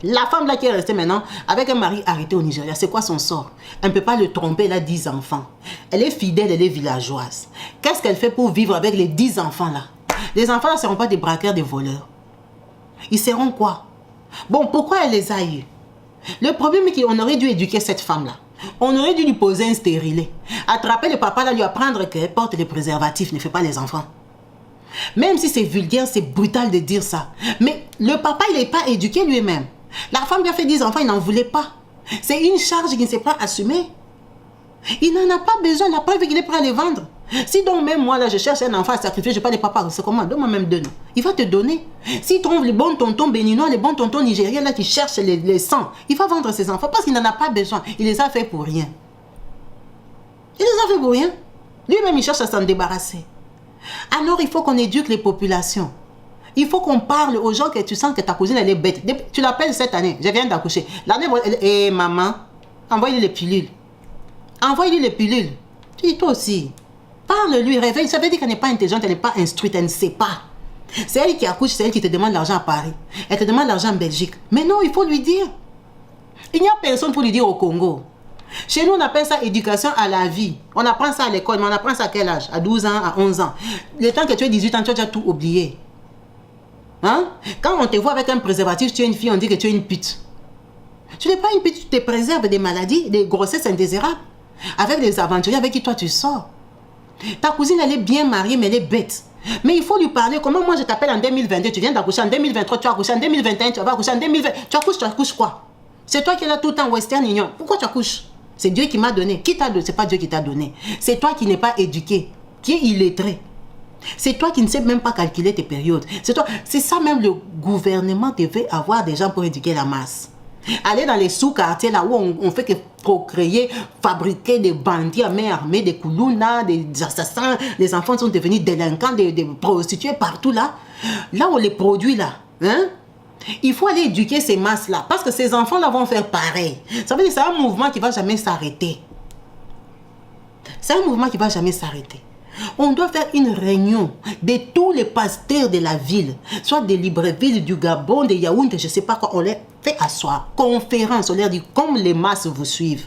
La femme là qui est restée maintenant avec un mari arrêté au Nigeria, c'est quoi son sort? Elle ne peut pas le tromper, elle a 10 enfants. Elle est fidèle, elle est villageoise. Qu'est-ce qu'elle fait pour vivre avec les 10 enfants là? Les enfants là ne seront pas des braqueurs, des voleurs. Ils seront quoi? Bon, pourquoi elle les a eus? Le problème est qu'on aurait dû éduquer cette femme là. On aurait dû lui poser un stérilet. Attraper le papa là, lui apprendre qu'elle porte les préservatifs, ne fait pas les enfants. Même si c'est vulgaire, c'est brutal de dire ça. Mais le papa, il n'est pas éduqué lui-même. La femme qui a fait 10 enfants, il n'en voulait pas. C'est une charge qu'il ne sait pas assumer. Il n'en a pas besoin. La preuve est qu'il est prêt à les vendre. Si donc même moi, là, je cherche un enfant à sacrifier, je n'ai pas de papa, c'est comment? Donne-moi même 2 noms. Il va te donner. S'il trouve les bons tontons béninois, les bons tontons nigériens, là, qui cherchent les sangs, il va vendre ses enfants parce qu'il n'en a pas besoin. Il les a fait pour rien. Il les a fait pour rien. Lui-même, il cherche à s'en débarrasser. Alors, il faut qu'on éduque les populations. Il faut qu'on parle aux gens que tu sens que ta cousine, elle est bête. Tu l'appelles cette année, je viens d'accoucher. L'année, maman, envoie-lui les pilules. Envoie-lui les pilules. Tu dis, toi aussi. Parle-lui, réveille. Ça veut dire qu'elle n'est pas intelligente, elle n'est pas instruite, elle ne sait pas. C'est elle qui accouche, c'est elle qui te demande l'argent à Paris. Elle te demande l'argent en Belgique. Mais non, il faut lui dire. Il n'y a personne pour lui dire au Congo. Chez nous, on appelle ça éducation à la vie. On apprend ça à l'école, mais on apprend ça à quel âge? À 12 ans, à 11 ans. Le temps que tu as 18 ans, tu as déjà tout oublié. Hein? Quand on te voit avec un préservatif, tu es une fille, on dit que tu es une pute. Tu n'es pas une pute, tu te préserves des maladies, des grossesses indésirables. Avec des aventuriers avec qui toi tu sors. Ta cousine, elle est bien mariée, mais elle est bête. Mais il faut lui parler. Comment moi je t'appelle en 2022, tu viens d'accoucher en 2023, tu as accouché en 2021, tu vas accoucher en 2020. Tu accouches quoi? C'est toi qui es là tout le temps, Western Union. Pourquoi tu accouches? C'est Dieu qui m'a donné. Qui t'a donné? C'est pas Dieu qui t'a donné. C'est toi qui n'es pas éduqué, qui est illettré. C'est toi qui ne sais même pas calculer tes périodes. C'est toi. C'est ça même le gouvernement devait avoir des gens pour éduquer la masse. Aller dans les sous-quartiers là où on fait que procréer, fabriquer des bandits à main armée, des koulouna, des assassins, les enfants sont devenus délinquants, des prostituées partout là. Là où on les produit là. Hein? Il faut aller éduquer ces masses-là. Parce que ces enfants-là vont faire pareil. Ça veut dire que c'est un mouvement qui ne va jamais s'arrêter. C'est un mouvement qui ne va jamais s'arrêter. On doit faire une réunion de tous les pasteurs de la ville, soit de Libreville, du Gabon, de Yaoundé, je ne sais pas quoi. On les fait asseoir. Conférence, on leur dit comme les masses vous suivent.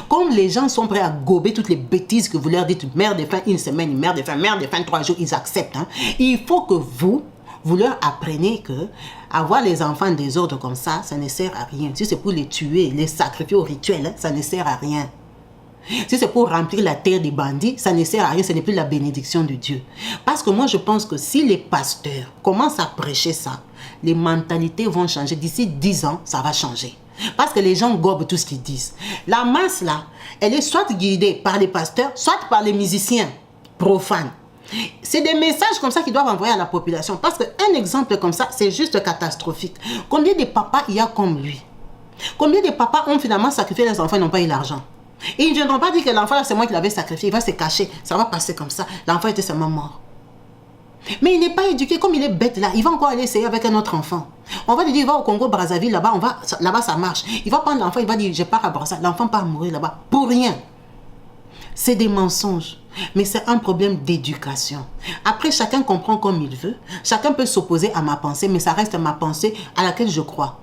Comme les gens sont prêts à gober toutes les bêtises que vous leur dites, mère de faim une semaine, mère de faim 3 jours, ils acceptent. Hein. Il faut que vous leur apprenez que avoir les enfants des autres comme ça ne sert à rien. Si c'est pour les tuer, les sacrifier au rituel, hein, ça ne sert à rien. Si c'est pour remplir la terre des bandits, ça ne sert à rien, ce n'est plus la bénédiction de Dieu. Parce que moi, je pense que si les pasteurs commencent à prêcher ça, les mentalités vont changer. D'ici 10 ans, ça va changer. Parce que les gens gobent tout ce qu'ils disent. La masse, là, elle est soit guidée par les pasteurs, soit par les musiciens profanes. C'est des messages comme ça qu'ils doivent envoyer à la population. Parce qu'un exemple comme ça, c'est juste catastrophique. Combien de papas il y a comme lui? Combien de papas ont finalement sacrifié leurs enfants et n'ont pas eu l'argent? Et ils ne viendront pas dire que l'enfant, c'est moi qui l'avais sacrifié. Il va se cacher. Ça va passer comme ça. L'enfant était seulement mort. Mais il n'est pas éduqué. Comme il est bête là, il va encore aller essayer avec un autre enfant. On va lui dire, va au Congo, Brazzaville, là-bas, là-bas ça marche. Il va prendre l'enfant, il va dire, je pars à Brazzaville. L'enfant part mourir là-bas. Pour rien. C'est des mensonges. Mais c'est un problème d'éducation. Après, chacun comprend comme il veut. Chacun peut s'opposer à ma pensée, mais ça reste ma pensée à laquelle je crois.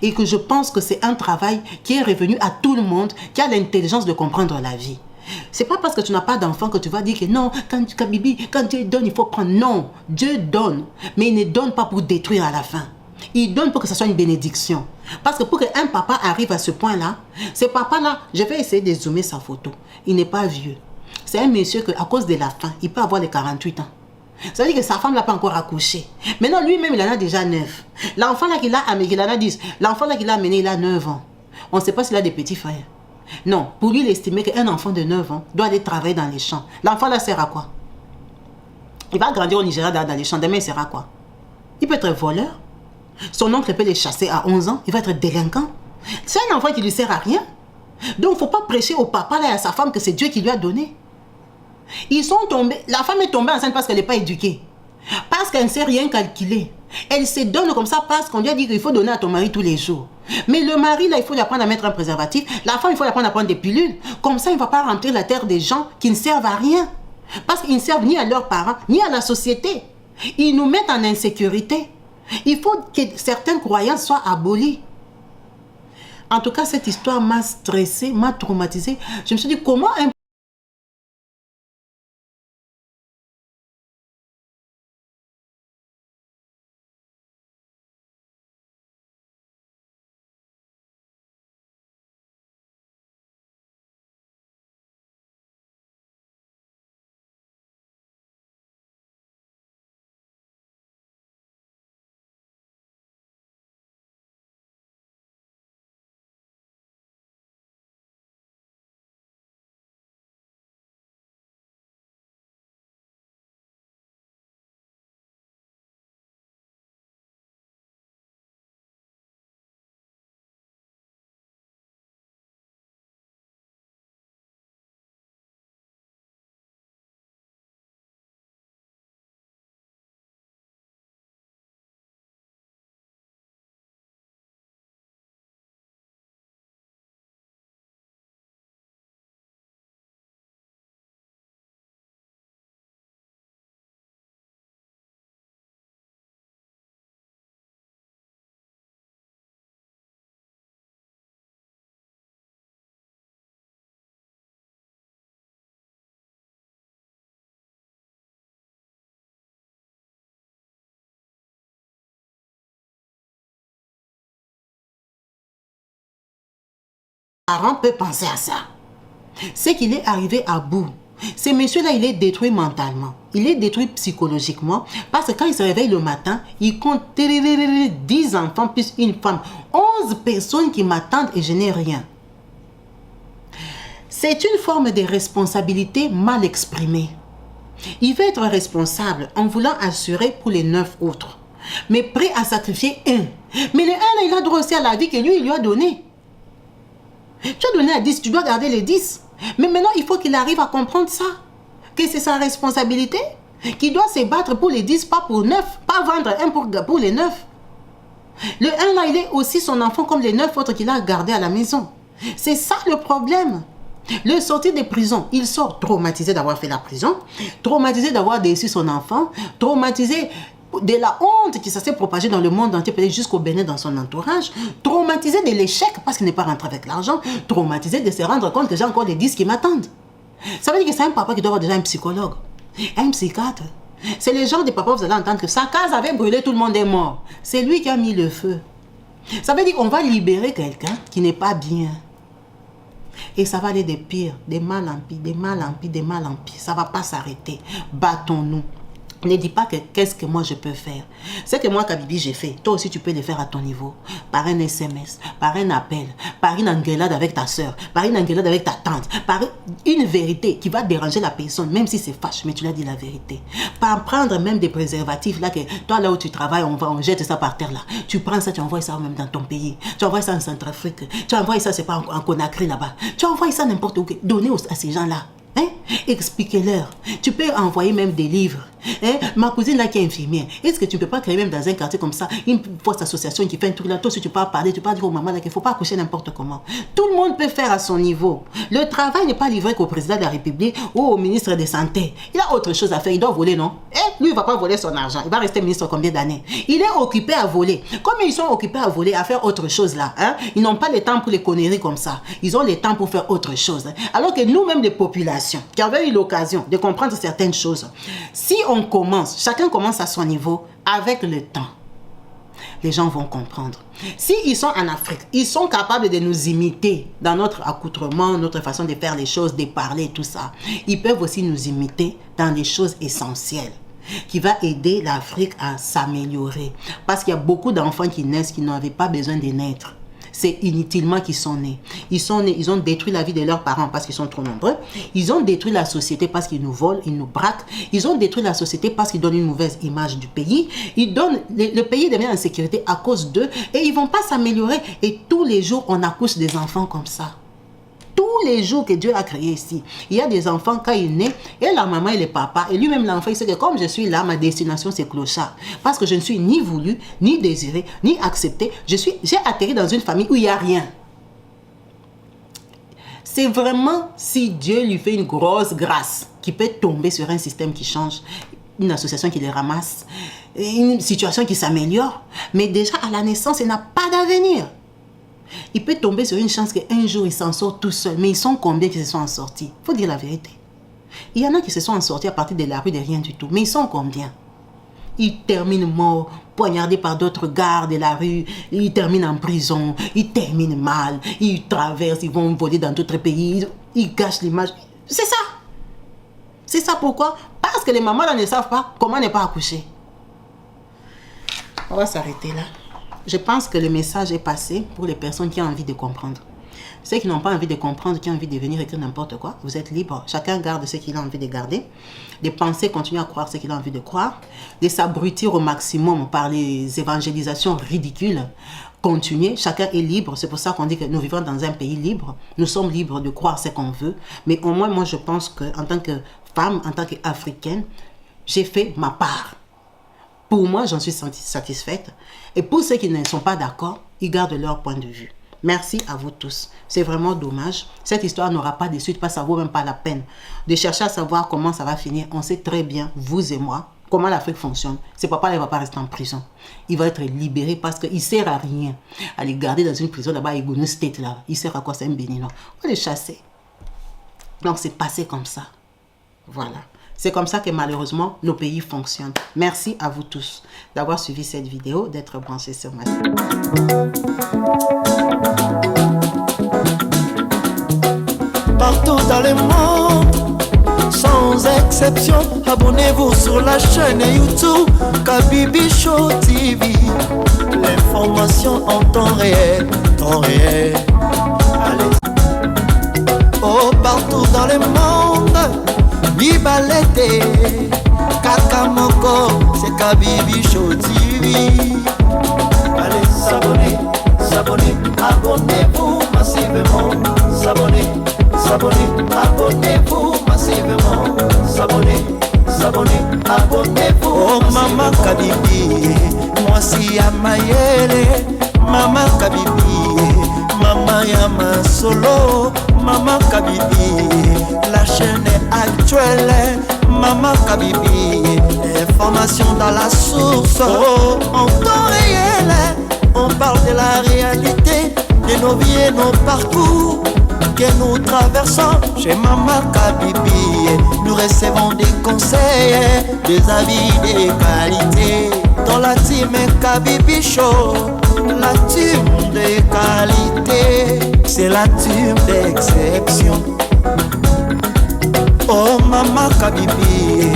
Et que je pense que c'est un travail qui est revenu à tout le monde, qui a l'intelligence de comprendre la vie. C'est pas parce que tu n'as pas d'enfant que tu vas dire que non, quand Dieu donne, il faut prendre. Non, Dieu donne, mais il ne donne pas pour détruire à la fin. Il donne pour que ce soit une bénédiction. Parce que pour qu'un papa arrive à ce point-là, ce papa-là, je vais essayer de zoomer sa photo. Il n'est pas vieux. C'est un monsieur que, à cause de la faim, il peut avoir les 48 ans. Ça veut dire que sa femme n'a pas encore accouché. Maintenant, lui-même, il en a déjà 9. L'enfant là qu'il a amené, il en a 10. L'enfant là qu'il a amené, il a 9 ans. On ne sait pas s'il a des petits frères. Non, pour lui, il estimait qu'un enfant de 9 ans doit aller travailler dans les champs. L'enfant là sert à quoi? Il va grandir au Nigeria dans les champs. Demain, il sert à quoi? Il peut être voleur. Son oncle peut les chasser à 11 ans. Il va être délinquant. C'est un enfant qui ne lui sert à rien. Donc, il ne faut pas prêcher au papa là et à sa femme que c'est Dieu qui lui a donné. Ils sont tombés. La femme est tombée enceinte parce qu'elle n'est pas éduquée. Parce qu'elle ne sait rien calculer. Elle se donne comme ça parce qu'on lui a dit qu'il faut donner à ton mari tous les jours. Mais le mari, là, il faut lui apprendre à mettre un préservatif. La femme, il faut lui apprendre à prendre des pilules. Comme ça, il ne va pas remplir la terre des gens qui ne servent à rien. Parce qu'ils ne servent ni à leurs parents, ni à la société. Ils nous mettent en insécurité. Il faut que certaines croyances soient abolies. En tout cas, cette histoire m'a stressée, m'a traumatisée. Je me suis dit, comment un parent peut penser à ça? C'est qu'il est arrivé à bout. Ce monsieur-là, il est détruit mentalement. Il est détruit psychologiquement. Parce que quand il se réveille le matin, il compte 10 enfants plus une femme. 11 personnes qui m'attendent et je n'ai rien. C'est une forme de responsabilité mal exprimée. Il veut être responsable en voulant assurer pour les 9 autres. Mais prêt à sacrifier un. Mais le 1, il a droit aussi à la vie que lui, il lui a donnée. Tu as donné à 10, tu dois garder les 10. Mais maintenant, il faut qu'il arrive à comprendre ça. Que c'est sa responsabilité. Qu'il doit se battre pour les 10, pas pour 9. Pas vendre un pour les 9. Le 1 là, il est aussi son enfant comme les 9 autres qu'il a gardés à la maison. C'est ça le problème. Le sortir de prison, il sort traumatisé d'avoir fait la prison. Traumatisé d'avoir déçu son enfant. Traumatisé de la honte qui s'est propagée dans le monde entier, peut-être jusqu'au Bénin dans son entourage, traumatisé de l'échec parce qu'il n'est pas rentré avec l'argent, traumatisé de se rendre compte que j'ai encore les 10 qui m'attendent. Ça veut dire que c'est un papa qui doit avoir déjà un psychologue, un psychiatre. C'est le genre de papa, vous allez entendre que sa case avait brûlé, tout le monde est mort. C'est lui qui a mis le feu. Ça veut dire qu'on va libérer quelqu'un qui n'est pas bien. Et ça va aller de pire, de mal en pire, de mal en pire, de mal en pire. Ça ne va pas s'arrêter. Battons-nous. Ne dis pas que qu'est-ce que moi je peux faire. C'est que moi, Kabibi, j'ai fait. Toi aussi, tu peux le faire à ton niveau. Par un SMS, par un appel, par une engueulade avec ta soeur, par une engueulade avec ta tante, par une vérité qui va déranger la personne, même si c'est fâche, mais tu l'as dit la vérité. Par prendre même des préservatifs, là, que toi, là où tu travailles, on jette ça par terre, là. Tu prends ça, tu envoies ça même dans ton pays. Tu envoies ça en Centrafrique. Tu envoies ça, c'est pas en Conakry, là-bas. Tu envoies ça n'importe où. Donnez à ces gens-là. Hein? Expliquez-leur. Tu peux envoyer même des livres. Hein? Ma cousine là qui est infirmière, est-ce que tu ne peux pas créer même dans un quartier comme ça une forte association qui fait un truc là? Toi, si tu peux parler, tu peux dire aux mamans là qu'il ne faut pas accoucher n'importe comment. Tout le monde peut faire à son niveau. Le travail n'est pas livré qu'au président de la République ou au ministre de Santé. Il a autre chose à faire. Il doit voler, non? Lui, il ne va pas voler son argent. Il va rester ministre combien d'années? Il est occupé à voler. Comme ils sont occupés à voler, à faire autre chose là, hein? Ils n'ont pas le temps pour les conneries comme ça. Ils ont le temps pour faire autre chose. Alors que nous-mêmes, les populations qui avaient eu l'occasion de comprendre certaines choses, si on commence, chacun commence à son niveau, avec le temps, les gens vont comprendre. S'ils sont en Afrique, ils sont capables de nous imiter dans notre accoutrement, notre façon de faire les choses, de parler, tout ça. Ils peuvent aussi nous imiter dans des choses essentielles qui va aider l'Afrique à s'améliorer. Parce qu'il y a beaucoup d'enfants qui naissent qui n'avaient pas besoin de naître. C'est inutilement qu'ils sont nés. Ils sont nés, ils ont détruit la vie de leurs parents parce qu'ils sont trop nombreux. Ils ont détruit la société parce qu'ils nous volent, ils nous braquent. Ils ont détruit la société parce qu'ils donnent une mauvaise image du pays. Le pays devient en sécurité à cause d'eux et ils ne vont pas s'améliorer. Et tous les jours, on accouche des enfants comme ça. tous les jours que Dieu a créé ici. Il y a des enfants, quand ils naissent, et la maman et le papa, et lui-même l'enfant, il sait que comme je suis là, ma destination c'est clochard. Parce que je ne suis ni voulu, ni désiré, ni accepté. J'ai atterri dans une famille où il n'y a rien. C'est vraiment si Dieu lui fait une grosse grâce qui peut tomber sur un système qui change, une association qui les ramasse, une situation qui s'améliore. Mais déjà à la naissance, il n'a pas d'avenir. Il peut tomber sur une chance qu'un jour il s'en sort tout seul. Mais ils sont combien qui se sont en sortis? Il faut dire la vérité. Il y en a qui se sont en sortis à partir de la rue de rien du tout. Mais ils sont combien? Ils terminent morts, poignardés par d'autres gardes de la rue. Ils terminent en prison. Ils terminent mal. Ils traversent, ils vont voler dans d'autres pays. Ils gâchent l'image. C'est ça. C'est ça pourquoi? Parce que les mamans là ne savent pas comment ne pas accoucher. On va s'arrêter là. Je pense que le message est passé pour les personnes qui ont envie de comprendre. Ceux qui n'ont pas envie de comprendre, qui ont envie de venir écrire n'importe quoi, vous êtes libre. Chacun garde ce qu'il a envie de garder. De penser, continuer à croire ce qu'il a envie de croire. De s'abrutir au maximum par les évangélisations ridicules. Continuer, chacun est libre. C'est pour ça qu'on dit que nous vivons dans un pays libre. Nous sommes libres de croire ce qu'on veut. Mais au moins, moi, je pense qu'en tant que femme, en tant qu'Africaine, j'ai fait ma part. Pour moi, j'en suis satisfaite. Et pour ceux qui ne sont pas d'accord, ils gardent leur point de vue. Merci à vous tous. C'est vraiment dommage. Cette histoire n'aura pas de suite, parce que ça ne vaut même pas la peine de chercher à savoir comment ça va finir. On sait très bien, vous et moi, comment l'Afrique fonctionne. Ce papa ne va pas rester en prison. Il va être libéré parce qu'il ne sert à rien. À les garder dans une prison là-bas, Igounou State là. Il sert à quoi? C'est un béninois. On va les chasser. Donc c'est passé comme ça. Voilà. C'est comme ça que malheureusement nos pays fonctionnent. Merci à vous tous d'avoir suivi cette vidéo, d'être branchés sur ma chaîne. Partout dans le monde, sans exception, abonnez-vous sur la chaîne YouTube Kabibi Show TV. L'information en temps réel, temps réel. Allez. Oh, partout dans le monde, Bibalete, Kakamoko, c'est Kabibi Show TV. Allez, s'abonner, s'abonner, abonnez-vous massivement. S'abonner, s'abonner, abonnez-vous massivement. S'abonner, s'abonner, abonnez-vous. Oh, Maman Kabibi, moi si Amayele, Maman Kabibi, Maman Yama Solo, Maman Kabibi, la chaîne est actuelle, Maman Kabibi, information dans la source, oh, en temps réel, on parle de la réalité, de nos vies et nos parcours, que nous traversons chez Maman Kabibi, nous recevons des conseils, des avis, des qualités, dans la team Kabibi Show, la team de qualité, c'est la team d'exception. Oh Maman Kabibi,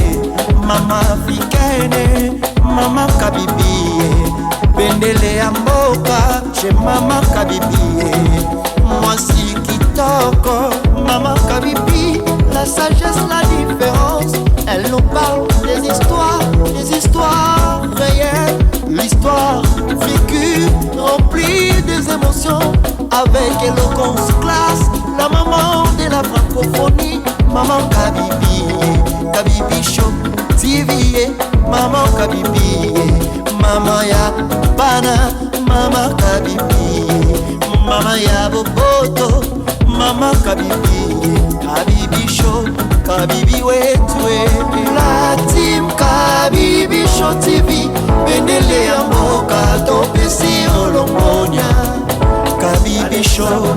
Maman africaine, Maman Kabibi, Bendele Amboka, chez Maman Kabibi, moi si Kitoko, Maman Kabibi, la sagesse, la différence, elle nous parle des histoires réelles, l'histoire vécue, remplie des émotions, avec éloquence, classe, la maman de la francophonie, Maman Kabibi, Kabibi Show TV, Maman Kabibi, Maman ya Bana, Maman Kabibi, Maman ya Boboto, Maman Kabibi, Kabibi Show, Kabibi wetwe, la team Kabibi Show TV, Bendele ya Mboka, Topesi Olongonia, Kabibi Show.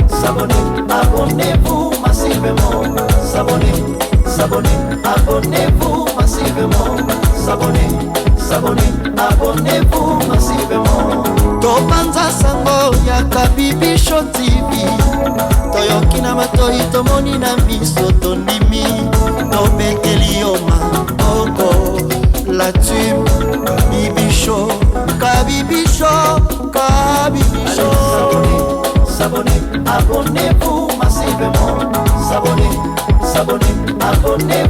S'abonnez, abonnez-vous massivement. S'abonnez, s'abonnez, abonnez-vous massivement. S'abonnez, s'abonnez, abonnez-vous massivement. Topanza sango ya Kabibi Show TV. Toyoki na matoi tomoni na miso tondimi. Tobekeli oma oko. La team Kabibi Show. Kabibi Show. Kabibi Show. S'abonnez, abonnez-vous massivement. S'abonnez, s'abonnez, abonnez-vous.